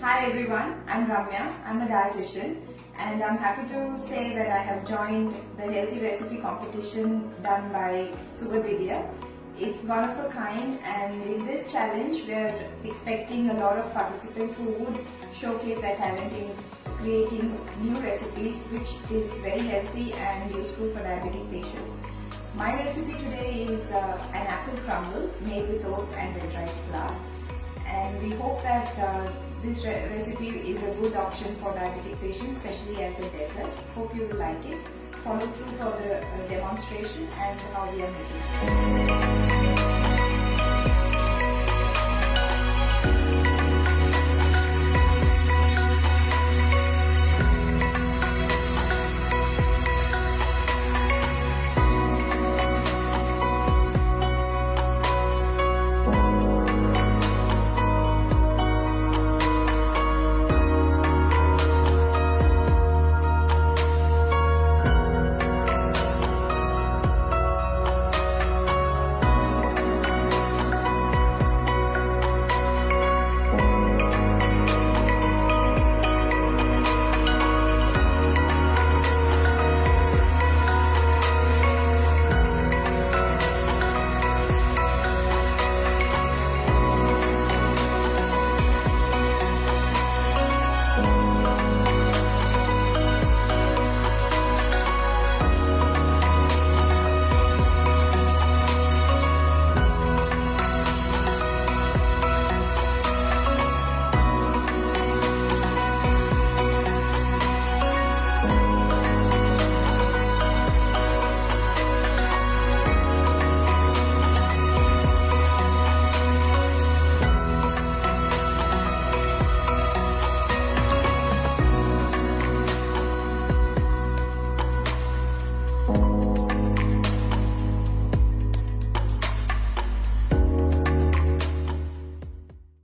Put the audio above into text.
Hi everyone, I'm Ramya. I'm a dietitian and I'm happy to say that I have joined the healthy recipe competition done by Suwa Diviya. It's one of a kind, and in this challenge we are expecting a lot of participants who would showcase their talent in creating new recipes which is very healthy and useful for diabetic patients. My recipe today is an apple crumble made with oats and red rice flour, and we hope that this recipe is a good option for diabetic patients, especially as a dessert. Hope you will like it. Follow through for the demonstration and how we are making it.